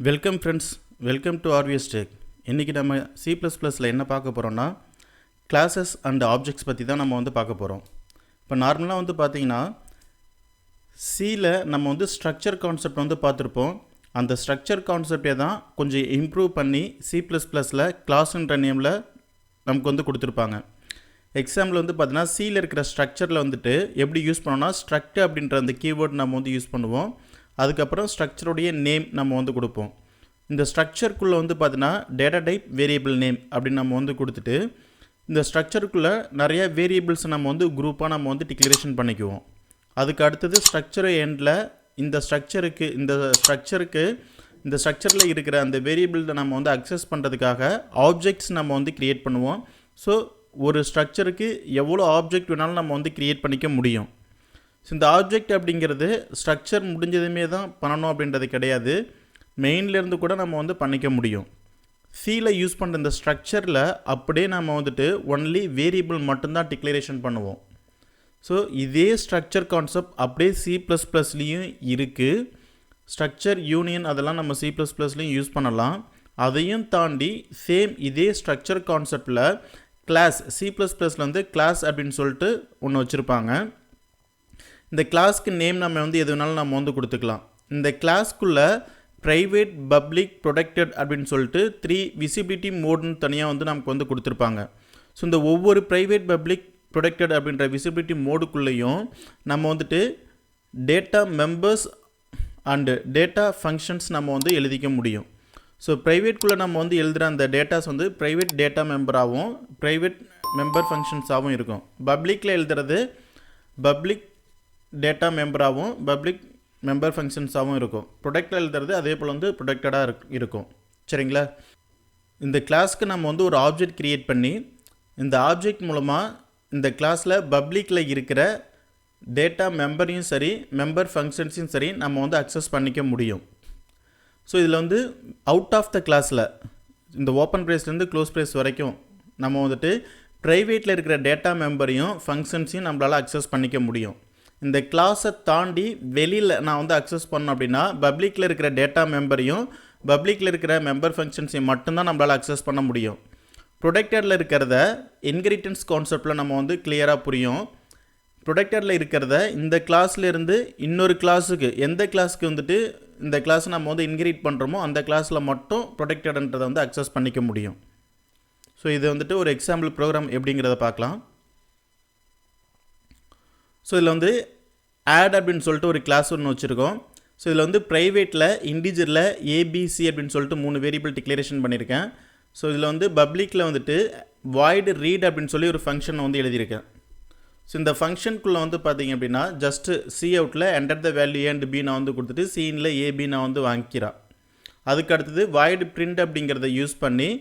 Welcome friends, welcome to RVS tech. இன்றைக்கி நம்ம C++ல் என்ன பார்க்க போகிறோம்னா கிளாஸஸ் அண்ட் ஆப்ஜெக்ட்ஸ் பற்றி தான் நம்ம பார்க்க போகிறோம். இப்போ நார்மலாக பார்த்திங்கன்னா சியில் நம்ம ஸ்ட்ரக்சர் கான்செப்ட் பார்த்துருப்போம். அந்த ஸ்ட்ரக்சர் கான்செப்டே தான் கொஞ்சம் இம்ப்ரூவ் பண்ணி C++ல் கிளாஸ்ன்ற நேமில் நமக்கு கொடுத்துருப்பாங்க. எக்ஸாம்பிள் பார்த்தீங்கன்னா சியில் இருக்கிற ஸ்ட்ரக்சரில் எப்படி யூஸ் பண்ணோம்னா ஸ்ட்ரக்ட் அப்படின்ற அந்த கீவேர்ட் நம்ம யூஸ் பண்ணுவோம். அதுக்கப்புறம் ஸ்ட்ரக்சருடைய நேம் நம்ம கொடுப்போம். இந்த ஸ்ட்ரக்சருக்குள்ளே பார்த்தீங்கன்னா டேட்டா டைப் வேரியபிள் நேம் அப்படின்னு நம்ம கொடுத்துட்டு இந்த ஸ்ட்ரக்சருக்குள்ளே நிறைய வேரியபிள்ஸ் நம்ம குரூப்பாக நம்ம டிக்ளரேஷன் பண்ணிக்குவோம். அதுக்கு அடுத்தது ஸ்ட்ரக்சர் எண்டில் இந்த ஸ்ட்ரக்சரில் இருக்கிற அந்த வேரியபிள்ஸை நம்ம அக்சஸ் பண்ணுறதுக்காக ஆப்ஜெக்ட்ஸ் நம்ம க்ரியேட் பண்ணுவோம். ஸோ ஒரு ஸ்ட்ரக்சருக்கு எவ்வளோ ஆப்ஜெக்ட் வேணாலும் நம்ம க்ரியேட் பண்ணிக்க முடியும். ஸோ இந்த ஆப்ஜெக்ட் அப்படிங்கிறது ஸ்ட்ரக்சர் முடிஞ்சதுமே தான் பண்ணணும் அப்படின்றது கிடையாது. மெயின்லேருந்து கூட நம்ம பண்ணிக்க முடியும். சியில் யூஸ் பண்ணுற இந்த ஸ்ட்ரக்சரில் அப்படியே நம்ம ஒன்லி வேரியபிள் மட்டும்தான் டிக்ளரேஷன் பண்ணுவோம். ஸோ இதே ஸ்ட்ரக்சர் கான்செப்ட் அப்படியே C++லேயும் இருக்குது. ஸ்ட்ரக்சர் யூனியன் அதெல்லாம் நம்ம C++லேயும் யூஸ் பண்ணலாம். அதையும் தாண்டி சேம் இதே ஸ்ட்ரக்சர் கான்செப்டில் கிளாஸ் C++ல கிளாஸ் அப்படின்னு சொல்லிட்டு ஒன்று வச்சுருப்பாங்க. இந்த கிளாஸ்க்கு நேம் நம்ம எது வேணாலும் நம்ம கொடுத்துக்கலாம். இந்த கிளாஸ்க்குள்ளே ப்ரைவேட், பப்ளிக், ப்ரொடெக்டட் அப்படின்னு சொல்லிட்டு 3 விசிபிலிட்டி மோடுன்னு தனியாக நமக்கு கொடுத்துருப்பாங்க. ஸோ இந்த ஒவ்வொரு ப்ரைவேட், பப்ளிக், ப்ரொடெக்டட் அப்படின்ற விசிபிலிட்டி மோடுக்குள்ளேயும் நம்ம data members and data functions நம்ம எழுதிக்க முடியும். ஸோ ப்ரைவேட்குள்ளே நம்ம எழுதுகிற அந்த டேட்டாஸ் ப்ரைவேட் டேட்டா மெம்பராகவும் ப்ரைவேட் மெம்பர் ஃபங்க்ஷன்ஸாகவும் இருக்கும். பப்ளிக்கில் எழுதுறது பப்ளிக் டேட்டா மெம்பராகவும் பப்ளிக் மெம்பர் ஃபங்க்ஷன்ஸாகவும் இருக்கும். ப்ரொடெக்டில் எழுதுறது அதே போல் ப்ரொடெக்டடாக இருக்கும். சரிங்களா? இந்த கிளாஸ்க்கு நம்ம ஒரு ஆப்ஜெக்ட் க்ரியேட் பண்ணி இந்த ஆப்ஜெக்ட் மூலமாக இந்த கிளாஸில் பப்ளிக்கில் இருக்கிற டேட்டா மெம்பரையும் சரி மெம்பர் ஃபங்க்ஷன்ஸையும் சரி நம்ம அக்சஸ் பண்ணிக்க முடியும். ஸோ இதில் அவுட் ஆஃப் த கிளாஸில் இந்த ஓப்பன் ப்ரேஸ்லேருந்து க்ளோஸ் ப்ரேஸ் வரைக்கும் நம்ம ப்ரைவேட்டில் இருக்கிற டேட்டா மெம்பரையும் ஃபங்க்ஷன்ஸையும் நம்மளால் அக்சஸ் பண்ணிக்க முடியும். இந்த கிளாஸை தாண்டி வெளியில் நான் அக்சஸ் பண்ணோம் அப்படின்னா பப்ளிக்கில் இருக்கிற டேட்டா மெம்பரையும் பப்ளிக்கில் இருக்கிற மெம்பர் ஃபங்க்ஷன்ஸையும் மட்டும்தான் நம்மளால் அக்சஸ் பண்ண முடியும். ப்ரொடெக்டடில் இருக்கிறத இன்ஹெரிட்டன்ஸ் கான்செப்டில் நம்ம கிளியராக புரியும். ப்ரொடெக்டடில் இருக்கிறத இந்த கிளாஸ்லேருந்து இன்னொரு கிளாஸுக்கு எந்த கிளாஸுக்கு இந்த கிளாஸை நம்ம இன்ஹெரிட் பண்ணுறோமோ அந்த கிளாஸில் மட்டும் ப்ரொடெக்டட்ன்றதை அக்சஸ் பண்ணிக்க முடியும். ஸோ இது ஒரு எக்ஸாம்பிள் ப்ரோக்ராம் எப்படிங்கிறத பார்க்கலாம். ஸோ இதில் ஆட் அப்படின்னு சொல்லிட்டு ஒரு கிளாஸ் ஒன்று வச்சுருக்கோம். ஸோ இதில் ப்ரைவேட்டில் இன்டிஜரில் ABC அப்படின்னு சொல்லிட்டு 3 வேரியபிள் டிக்ளரேஷன் பண்ணியிருக்கேன். ஸோ இதில் பப்ளிக்கில் வாய்டு ரீட் அப்படின்னு சொல்லி ஒரு ஃபங்க்ஷன் எழுதியிருக்கேன். ஸோ இந்த ஃபங்க்ஷனுக்குள்ளே பார்த்திங்க அப்படின்னா ஜஸ்ட்டு சி அவுட்டில் enter the value A and B நான் கொடுத்துட்டு சீனில் AB நான் வாங்கிக்கிறேன். அதுக்கு அடுத்தது வாய்டு பிரிண்ட் அப்படிங்கிறத யூஸ் பண்ணி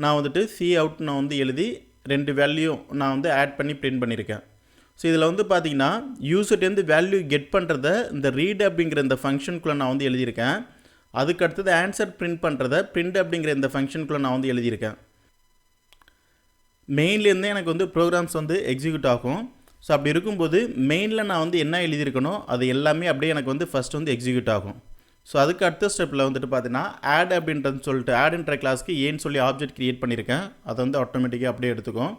நான் சி அவுட் நான் எழுதி 2 வேல்யூ நான் ஆட் பண்ணி பிரிண்ட் பண்ணியிருக்கேன். ஸோ இதில் பார்த்தீங்கன்னா யூசர்ட்டேருந்து வேல்யூ கெட் பண்ணுறத இந்த ரீட் அப்படிங்கிற இந்த ஃபங்க்ஷனுக்குள்ளே நான் எழுதியிருக்கேன். அதுக்கு அடுத்தது ஆன்சர் பிரிண்ட் பண்ணுறத பிரிண்ட் அப்படிங்கிற இந்த ஃபங்க்ஷனுக்குள்ளே நான் எழுதியிருக்கேன். மெயின்லேருந்தே எனக்கு ப்ரோக்ராம்ஸ் எக்ஸிக்யூட் ஆகும். ஸோ அப்படி இருக்கும்போது மெயினில் நான் என்ன எழுதியிருக்கணும் அது எல்லாமே அப்படியே எனக்கு ஃபஸ்ட் எக்ஸிக்யூட் ஆகும். ஸோ அதுக்கு அடுத்த ஸ்டெப்பில் பார்த்தீங்கன்னா ஆட் அப்படின்றது சொல்லிட்டு ஆட்ன்ற கிளாஸ்க்கு ஏன்னு சொல்லி ஆப்ஜெக்ட் க்ரியேட் பண்ணியிருக்கேன். அதை ஆட்டோமேட்டிக்காக அப்படியே எடுத்துக்கும்.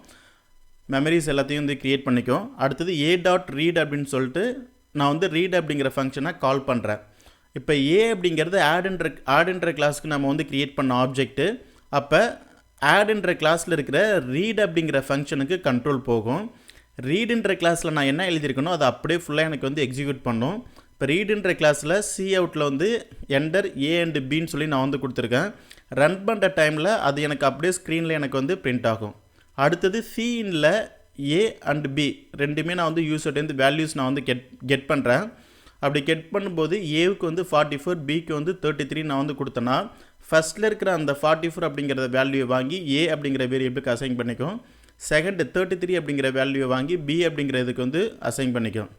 மெமரிஸ் எல்லாத்தையும் க்ரியேட் பண்ணிக்கும். அடுத்தது A.read அப்படின்னு சொல்லிட்டு நான் ரீட் அப்படிங்கிற ஃபங்க்ஷனை கால் பண்ணுறேன். இப்போ A அப்படிங்கிறது ஆடுன்ற கிளாஸ்க்கு நம்ம க்ரியேட் பண்ண ஆப்ஜெக்ட்டு. அப்போ ஆடுன்ற கிளாஸில் இருக்கிற ரீட் அப்படிங்கிற ஃபங்க்ஷனுக்கு கண்ட்ரோல் போகும். ரீடுன்ற கிளாஸில் நான் என்ன எழுதியிருக்கணும் அதை அப்படியே ஃபுல்லாக எனக்கு எக்ஸிக்யூட் பண்ணும். இப்போ ரீடுன்ற கிளாஸில் சி அவுட்டில் என்டர் A and Bன்னு சொல்லி நான் கொடுத்துருக்கேன். ரன் பண்ணுற டைமில் அது எனக்கு அப்படியே ஸ்க்ரீனில் எனக்கு பிரிண்ட் ஆகும். அடுத்தது சிஇனில் A and B ரெண்டுமே நான் யூசர்ட்டேருந்து வேல்யூஸ் நான் கெட் பண்ணுறேன். அப்படி கெட் பண்ணும்போது ஏவுக்கு 44, பிக்கு 33 நான் கொடுத்தேன்னா ஃபஸ்ட்டில் இருக்கிற அந்த 44 அப்படிங்கிற வேல்யூவை வாங்கி A அப்படிங்கிற வேரியபிளுக்கு அசைன் பண்ணிக்கும். செகண்ட் 33 அப்படிங்கிற வேல்யூவை வாங்கி B அப்படிங்கிறதுக்கு அசைன் பண்ணிக்கும்.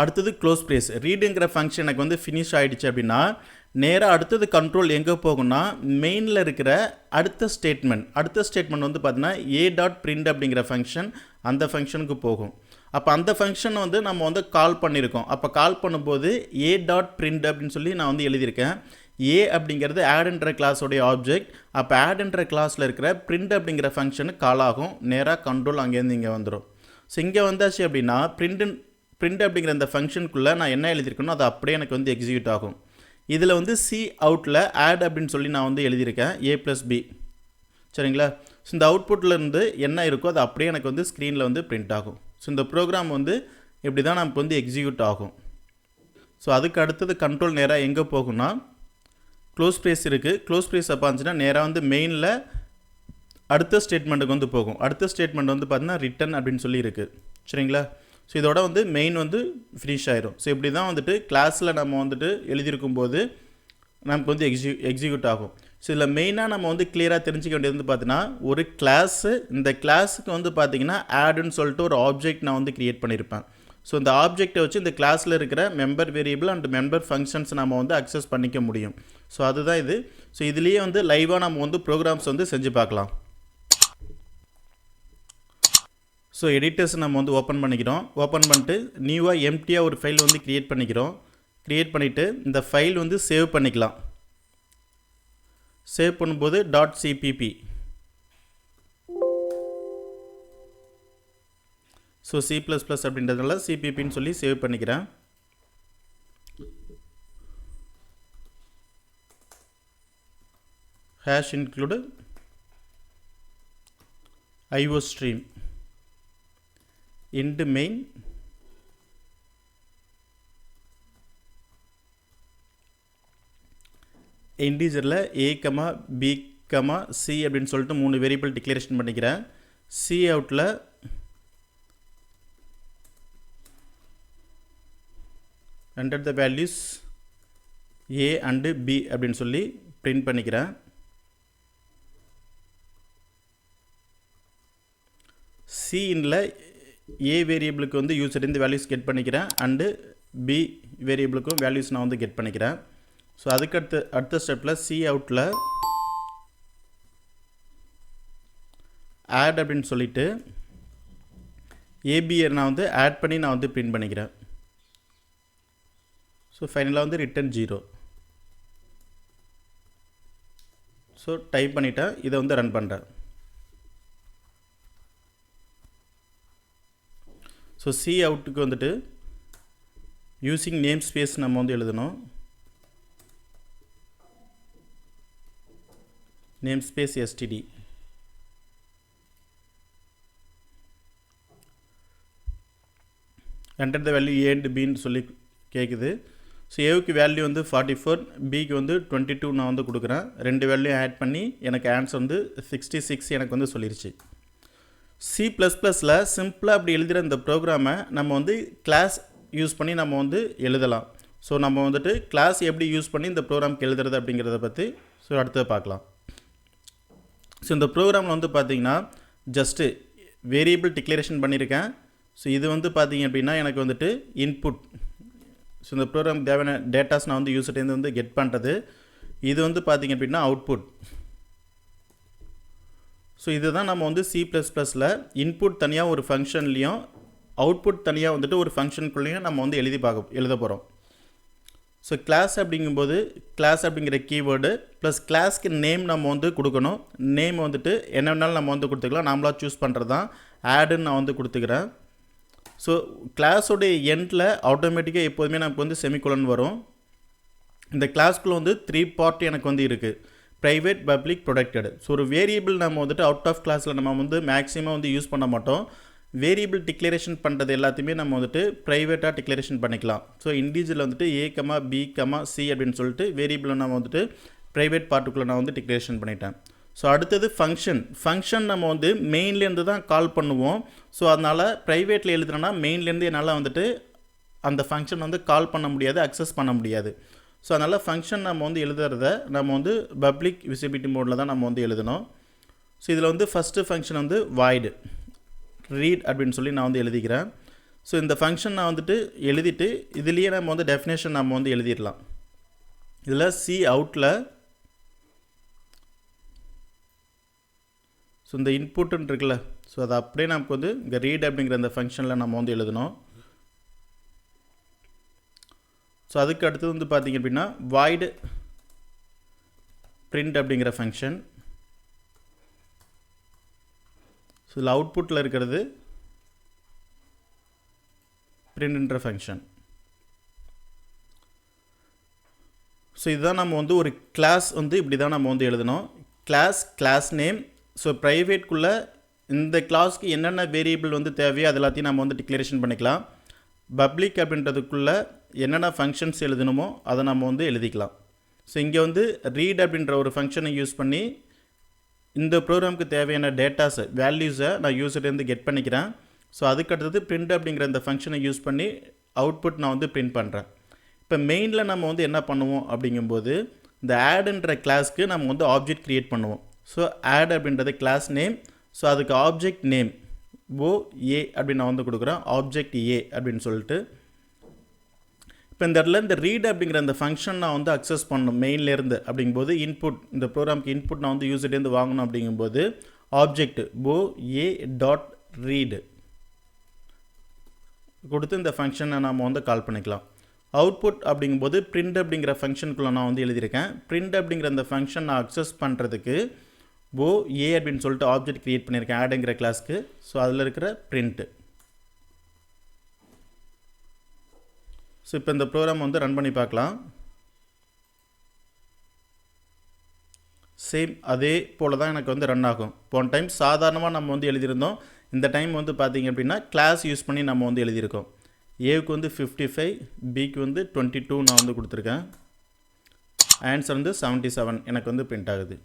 அடுத்தது க்ளோஸ் ப்ரேஸ் ரீடுங்கிற ஃபங்க்ஷன் எனக்கு ஃபினிஷ் ஆகிடுச்சு அப்படின்னா நேராக அடுத்தது கண்ட்ரோல் எங்கே போகும்னா மெயினில் இருக்கிற அடுத்த ஸ்டேட்மெண்ட் பார்த்தீங்கன்னா A.print அப்படிங்கிற ஃபங்க்ஷன் அந்த ஃபங்க்ஷனுக்கு போகும். அப்போ அந்த ஃபங்க்ஷன் நம்ம கால் பண்ணியிருக்கோம். அப்போ கால் பண்ணும்போது A.print அப்படின்னு சொல்லி நான் எழுதியிருக்கேன். ஏ அப்படிங்கிறது ஆட்ன்ற கிளாஸோடைய ஆப்ஜெக்ட். அப்போ ஆட்ன்ற கிளாஸில் இருக்கிற பிரிண்ட் அப்படிங்கிற ஃபங்க்ஷனுக்கு கால் ஆகும். நேராக கண்ட்ரோல் அங்கேருந்து இங்கே வந்துடும். ஸோ இங்கே வந்தாச்சு அப்படின்னா பிரிண்ட் அப்படிங்கிற இந்த ஃபங்க்ஷனுக்குள்ளே நான் என்ன எழுதியிருக்கணும் அது அப்படியே எனக்கு வந்து எக்ஸிக்யூட் ஆகும். இதில் வந்து சி அவுட்டில் ஆட் அப்படின்னு சொல்லி நான் வந்து எழுதியிருக்கேன் A+B. சரிங்களா? ஸோ இந்த அவுட்புட்லேருந்து என்ன இருக்கோ அது அப்படியே எனக்கு வந்து ஸ்க்ரீனில் வந்து பிரிண்ட் ஆகும். ஸோ இந்த ப்ரோக்ராம் வந்து இப்படி தான் நமக்கு வந்து எக்ஸிக்யூட் ஆகும். ஸோ அதுக்கு அடுத்தது கண்ட்ரோல் நேராக எங்கே போகும்னா க்ளோஸ் ப்ரேஸ் இருக்குது. க்ளோஸ் ப்ரேஸ் அப்போ இருந்துச்சுன்னா நேராக வந்து மெயினில் அடுத்த ஸ்டேட்மெண்ட்டுக்கு வந்து போகும். அடுத்த ஸ்டேட்மெண்ட் வந்து பார்த்தீங்கன்னா ரிட்டன் அப்படின்னு சொல்லி இருக்குது. சரிங்களா? ஸோ இதோட வந்து மெயின் வந்து ஃபினிஷ் ஆயிரும். ஸோ இப்படி தான் வந்துட்டு கிளாஸில் நம்ம வந்துட்டு எழுதியிருக்கும் போது நமக்கு வந்து எக்ஸிக்யூட் ஆகும். ஸோ இதில் மெயினாக நம்ம வந்து கிளியராக தெரிஞ்சிக்க வேண்டியது வந்து பார்த்தீங்கன்னா ஒரு கிளாஸு, இந்த கிளாஸுக்கு வந்து பார்த்திங்கன்னா ஆடுன்னு சொல்லிட்டு ஒரு ஆப்ஜெக்ட் நான் வந்து க்ரியேட் பண்ணியிருப்பேன். ஸோ இந்த ஆப்ஜெக்டை வச்சு இந்த கிளாஸில் இருக்கிற member variable and member functions நம்ம வந்து அக்சஸ் பண்ணிக்க முடியும். ஸோ அதுதான் இது. ஸோ இதுலேயே வந்து லைவாக நம்ம வந்து ப்ரோக்ராம்ஸ் வந்து செஞ்சு பார்க்கலாம். ஸோ எடிட்டர்ஸ் நம்ம வந்து ஓப்பன் பண்ணிக்கிறோம். ஓப்பன் பண்ணிட்டு நியூவாக எம்டியாக ஒரு ஃபைல் வந்து க்ரியேட் பண்ணிக்கிறோம். க்ரியேட் பண்ணிவிட்டு இந்த ஃபைல் வந்து சேவ் பண்ணிக்கலாம். சேவ் பண்ணும்போது .cpp. ஸோ C++ அப்படின்றதுனால CPPன்னு சொல்லி சேவ் பண்ணிக்கிறேன். Hash include IOStream int main இன்டீஜரில் A, B, C அப்படின்னு சொல்லிட்டு 3 வேரியபிள் டிக்ளரேஷன் பண்ணிக்கிறேன். C அவுட்டில் enter the values A and B அப்படின்னு சொல்லி பிரிண்ட் பண்ணிக்கிறேன். C இன்ல A வேரியபிளுக்கு வந்து யூசர் இந்த வேல்யூஸ் கெட் பண்ணிக்கிறேன் அண்டு B வேரியபிளுக்கும் வேல்யூஸ் நான் வந்து கெட் பண்ணிக்கிறேன். ஸோ அதுக்கு அடுத்த ஸ்டெப்பில் C அவுட்டில் ஆட் அப்படின்னு சொல்லிவிட்டு ABயை நான் வந்து ஆட் பண்ணி நான் வந்து பிரிண்ட் பண்ணிக்கிறேன். ஸோ ஃபைனலாக வந்து ரிட்டன் 0. ஸோ டைப் பண்ணிவிட்டேன். இதை வந்து ரன் பண்ணுறேன். ஸோ C அவுட்டுக்கு வந்துட்டு யூஸிங் நேம் ஸ்பேஸ் நம்ம வந்து எழுதணும். Name space std. enter the value A and B ன்னு சொல்லி கேட்குது. ஸோ ஏவுக்கு வேல்யூ வந்து 44, பிக்கு வந்து 22 நான் வந்து கொடுக்குறேன். ரெண்டு வேல்யூ ஆட் பண்ணி எனக்கு ஆன்சர் வந்து 66 எனக்கு வந்து சொல்லிருச்சு. C++ல் சிம்பிளாக அப்படி எழுதுகிற இந்த ப்ரோக்ராமை நம்ம வந்து கிளாஸ் யூஸ் பண்ணி நம்ம வந்து எழுதலாம். ஸோ நம்ம வந்துட்டு கிளாஸ் எப்படி யூஸ் பண்ணி இந்த ப்ரோக்ராம்க்கு எழுதுறது அப்படிங்கிறத பற்றி அடுத்தது பார்க்கலாம். ஸோ இந்த ப்ரோக்ராமில் வந்து பார்த்திங்கன்னா ஜஸ்ட்டு வேரியபிள் டிக்ளரேஷன் பண்ணியிருக்கேன். ஸோ இது வந்து பார்த்திங்க அப்படின்னா எனக்கு வந்துட்டு இன்புட். ஸோ இந்த ப்ரோக்ராம் தேவையான டேட்டாஸ் நான் வந்து யூசர்டேருந்து வந்து கெட் பண்ணுறது. இது வந்து பார்த்திங்க அப்படின்னா அவுட்புட். ஸோ இது தான் நம்ம வந்து C++ல் இன்புட் தனியாக ஒரு ஃபங்க்ஷன்லேயும் அவுட்புட் தனியாக வந்துட்டு ஒரு ஃபங்க்ஷனுக்குள்ளேயும் நம்ம வந்து எழுத போகிறோம். ஸோ கிளாஸ் அப்படிங்கும்போது கிளாஸ் அப்படிங்கிற கீவேர்டு ப்ளஸ் கிளாஸ்க்கு நேம் நம்ம வந்து கொடுக்கணும். நேம் வந்துட்டு என்ன வேணாலும் நம்ம வந்து கொடுத்துக்கலாம். நாமளாக சூஸ் பண்ணுறது தான். ஆடுன்னு நான் வந்து கொடுத்துக்கிறேன். ஸோ கிளாஸோடைய எண்டில் ஆட்டோமேட்டிக்காக எப்போதுமே நமக்கு வந்து செமிகோலன் வரும். இந்த கிளாஸ்க்குள்ளே வந்து 3 பார்ட் எனக்கு வந்து இருக்குது. Private, public, protected. ஸோ ஒரு வேரியபிள் நம்ம வந்துட்டு அவுட் ஆஃப் கிளாஸில் நம்ம வந்து மேக்ஸிமம் வந்து யூஸ் பண்ண மாட்டோம். வேரியபிள் டிக்ளரேஷன் பண்ணுறது எல்லாத்தையுமே நம்ம வந்துட்டு ப்ரைவேட்டாக டிக்ளரேஷன் பண்ணிக்கலாம். ஸோ இண்டீஜரில் வந்துட்டு A, B, C அப்படின்னு சொல்லிட்டு வேரியபிளை நம்ம வந்துட்டு ப்ரைவேட் பார்ட்டுக்குள்ளே நான் வந்து டிக்ளரேஷன் பண்ணிட்டேன். ஸோ அடுத்தது ஃபங்க்ஷன் நம்ம வந்து மெயின்லேருந்து தான் கால் பண்ணுவோம். ஸோ அதனால் ப்ரைவேட்டில் எழுதுனா மெயின்லேருந்து என்னால் வந்துட்டு அந்த ஃபங்க்ஷன் வந்து கால் பண்ண முடியாது, அக்சஸ் பண்ண முடியாது. ஸோ அதனால் ஃபங்க்ஷன் நம்ம வந்து எழுதுறத நம்ம வந்து பப்ளிக் விசிபிலிட்டி மோடில் தான் நம்ம வந்து எழுதணும். ஸோ இதில் வந்து ஃபஸ்ட்டு ஃபங்க்ஷன் வந்து வாய்டு ரீட் அப்படின்னு சொல்லி நான் வந்து எழுதிக்கிறேன். ஸோ இந்த ஃபங்க்ஷன் நான் வந்துட்டு எழுதிட்டு இதுலேயே நம்ம வந்து டெஃபினேஷன் நம்ம வந்து எழுதிடலாம். இதில் C அவுட்டில் ஸோ இந்த இன்புட்டுன்னு இருக்குல்ல, ஸோ அது அப்படியே நமக்கு வந்து இங்கே ரீட் அப்படிங்கிற அந்த ஃபங்க்ஷனில் நம்ம வந்து எழுதணும். ஸோ அதுக்கு அடுத்தது வந்து பார்த்திங்க அப்படின்னா வாய்டு print அப்படிங்கிற ஃபங்க்ஷன். ஸோ இதில் அவுட்புட்டில் இருக்கிறது printன்ற ஃபங்க்ஷன். ஸோ இதுதான் நம்ம வந்து ஒரு கிளாஸ் வந்து இப்படி தான் நம்ம வந்து எழுதணும். Class name. ஸோ ப்ரைவேட்குள்ளே இந்த கிளாஸ்க்கு என்னென்ன வேரியபிள் வந்து தேவையோ அது எல்லாத்தையும் நம்ம வந்து டிக்ளரேஷன் பண்ணிக்கலாம். பப்ளிக் அப்படின்றதுக்குள்ளே என்னென்ன ஃபங்க்ஷன்ஸ் எழுதணுமோ அதை நம்ம வந்து எழுதிக்கலாம். ஸோ இங்கே வந்து ரீட் அப்படின்ற ஒரு ஃபங்க்ஷனை யூஸ் பண்ணி இந்த ப்ரோக்ராமுக்கு தேவையான டேட்டாஸை வேல்யூஸை நான் யூஸர்லேருந்து கெட் பண்ணிக்கிறேன். ஸோ அதுக்கடுத்தது பிரிண்ட் அப்படிங்கிற இந்த ஃபங்க்ஷனை யூஸ் பண்ணி அவுட்புட் நான் வந்து பிரிண்ட் பண்ணுறேன். இப்போ மெயினில் நம்ம வந்து என்ன பண்ணுவோம் அப்படிங்கும்போது இந்த ஆடுன்ற கிளாஸ்க்கு நம்ம வந்து ஆப்ஜெக்ட் க்ரியேட் பண்ணுவோம். ஸோ ஆட் அப்படின்றது கிளாஸ் நேம். ஸோ அதுக்கு ஆப்ஜெக்ட் நேம் ஏ அப்படின்னு நான் வந்து கொடுக்குறேன். ஆப்ஜெக்ட் ஏ அப்படின்னு சொல்லிட்டு இப்போ இந்த இடத்துல இந்த ரீட் அப்படிங்கிற அந்த ஃபங்க்ஷன் நான் வந்து அக்சஸ் பண்ணணும் மெயின்லேருந்து. அப்படிங்கும்போது இன்புட் இந்த ப்ரோக்ராமுக்கு இன்புட் நான் வந்து யூஸர்லேருந்து வாங்கணும். அப்படிங்கும்போது ஆப்ஜெக்ட் ஏ டாட் ரீடு கொடுத்து இந்த ஃபங்க்ஷனை நம்ம வந்து கால் பண்ணிக்கலாம். அவுட்புட் அப்படிங்கும்போது பிரிண்ட் அப்படிங்கிற ஃபங்க்ஷனுக்குள்ளே நான் வந்து எழுதியிருக்கேன். பிரிண்ட் அப்படிங்கிற அந்த ஃபங்க்ஷன் நான் அக்சஸ் பண்ணுறதுக்கு ஏ அப்படின்னு சொல்லிட்டு ஆப்ஜெக்ட் க்ரியேட் பண்ணியிருக்கேன் ஆடுங்கிற கிளாஸ்க்கு. ஸோ அதில் இருக்கிற பிரிண்ட்டு. ஸோ இப்போ இந்த ப்ரோக்ராம் வந்து ரன் பண்ணி பார்க்கலாம். சேம் அதே போல் தான் எனக்கு வந்து ரன் ஆகும். போன டைம் சாதாரணமாக நம்ம வந்து எழுதியிருந்தோம். இந்த டைம் வந்து பார்த்திங்க அப்படின்னா கிளாஸ் யூஸ் பண்ணி நம்ம வந்து எழுதியிருக்கோம். ஏவுக்கு வந்து 55, பிக்கு வந்து 22 நான் வந்து கொடுத்துருக்கேன். ஆன்சர் வந்து 77 எனக்கு வந்து பிரிண்ட் ஆகுது.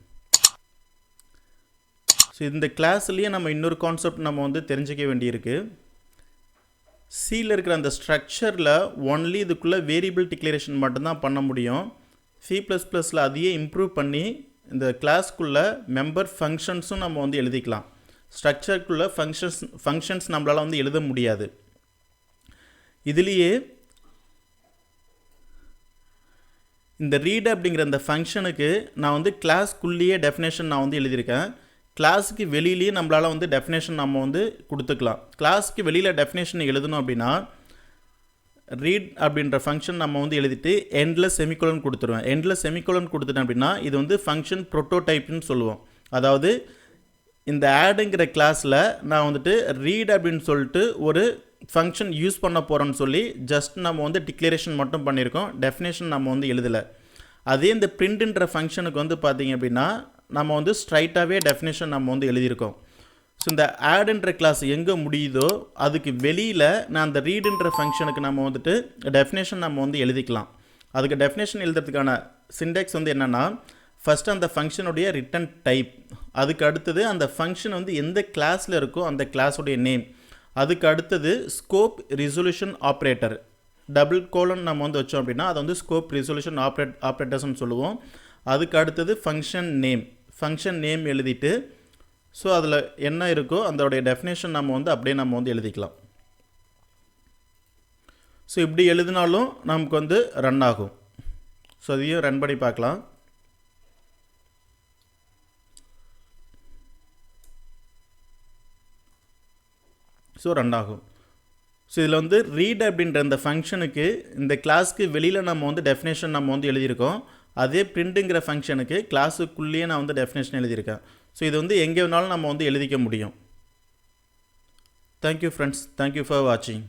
ஸோ இந்த கிளாஸ்லேயே நம்ம இன்னொரு கான்செப்ட் நம்ம வந்து தெரிஞ்சிக்க வேண்டியிருக்கு. சியில் இருக்கிற அந்த ஸ்ட்ரக்சரில் ஒன்லி இதுக்குள்ளே வேரியபிள் டிக்ளரேஷன் மட்டும்தான் பண்ண முடியும். C++ல் அதையே இம்ப்ரூவ் பண்ணி இந்த கிளாஸ்க்குள்ளே மெம்பர் ஃபங்க்ஷன்ஸும் நம்ம வந்து எழுதிக்கலாம். ஸ்ட்ரக்சருக்குள்ளே ஃபங்க்ஷன்ஸ் நம்மளால் வந்து எழுத முடியாது. இதுலேயே இந்த ரீட் அப்படிங்கிற அந்த ஃபங்க்ஷனுக்கு நான் வந்து கிளாஸ்க்குள்ளேயே டெஃபினேஷன் நான் வந்து எழுதியிருக்கேன். கிளாஸுக்கு வெளியிலேயே நம்மளால் வந்து டெஃபினேஷன் நம்ம வந்து கொடுத்துக்கலாம். கிளாஸுக்கு வெளியில் டெஃபினேஷன் எழுதணும் அப்படின்னா ரீட் அப்படின்ற ஃபங்க்ஷன் நம்ம வந்து எழுதிட்டு எண்ட்லெஸ் செமிகோலன் கொடுத்துருவேன். எண்ட்லெஸ் செமிகோலன் கொடுத்துட்டேன் அப்படின்னா இது வந்து ஃபங்க்ஷன் ப்ரோட்டோடைப்னு சொல்லுவோம். அதாவது இந்த ஆடுங்கிற கிளாஸில் நான் வந்துட்டு ரீட் அப்படின்னு சொல்லிட்டு ஒரு ஃபங்க்ஷன் யூஸ் பண்ண போகிறோன்னு சொல்லி ஜஸ்ட் நம்ம வந்து டிக்ளரேஷன் மட்டும் பண்ணியிருக்கோம். டெஃபினேஷன் நம்ம வந்து எழுதலை. அதே இந்த பிரிண்ட்ன்ற ஃபங்க்ஷனுக்கு வந்து பார்த்திங்க அப்படின்னா நம்ம வந்து ஸ்ட்ரைட்டாகவே டெஃபினேஷன் நம்ம வந்து எழுதியிருக்கோம். ஸோ இந்த ஆடுன்ற கிளாஸ் எங்கே முடியுதோ அதுக்கு வெளியில் நான் அந்த ரீடுன்ற ஃபங்க்ஷனுக்கு நம்ம வந்துட்டு டெஃபினேஷன் நம்ம வந்து எழுதிக்கலாம். அதுக்கு டெஃபினேஷன் எழுதுறதுக்கான சிண்டெக்ஸ் வந்து என்னென்னா ஃபஸ்ட்டு அந்த ஃபங்க்ஷனுடைய ரிட்டன் டைப், அதுக்கு அடுத்தது அந்த ஃபங்க்ஷன் வந்து எந்த கிளாஸில் இருக்கோ அந்த கிளாஸுடைய நேம், அதுக்கு அடுத்தது scope resolution operator double colon நம்ம வந்து வச்சோம் அப்படின்னா அதை வந்து ஸ்கோப் ரிசொல்யூஷன் ஆப்ரேட்டர்ஸ்னு சொல்லுவோம். அதுக்கு அடுத்தது ஃபங்க்ஷன் நேம் எழுதிட்டு ஸோ அதில் என்ன இருக்கோ அதோடைய டெஃபினேஷன் நம்ம வந்து எழுதிக்கலாம். ஸோ இப்படி எழுதினாலும் நமக்கு வந்து ரன் ஆகும். ஸோ அதையும் ரன் பண்ணி பார்க்கலாம். ஸோ ரன் ஆகும். ஸோ இதில் வந்து ரீட் அப்படின்ற இந்த ஃபங்க்ஷனுக்கு இந்த கிளாஸ்க்கு வெளியில் நம்ம வந்து டெஃபினேஷன் நம்ம வந்து எழுதியிருக்கோம். அதே பிரிண்ட்டுங்கிற ஃபங்க்ஷனுக்கு கிளாஸுக்குள்ளேயே நான் வந்து டெஃபினேஷன் எழுதியிருக்கேன். ஸோ இது வந்து எங்கே வேணாலும் நம்ம வந்து எழுதிக்க முடியும். Thank you friends. தேங்க்யூ ஃபார் வாட்சிங்.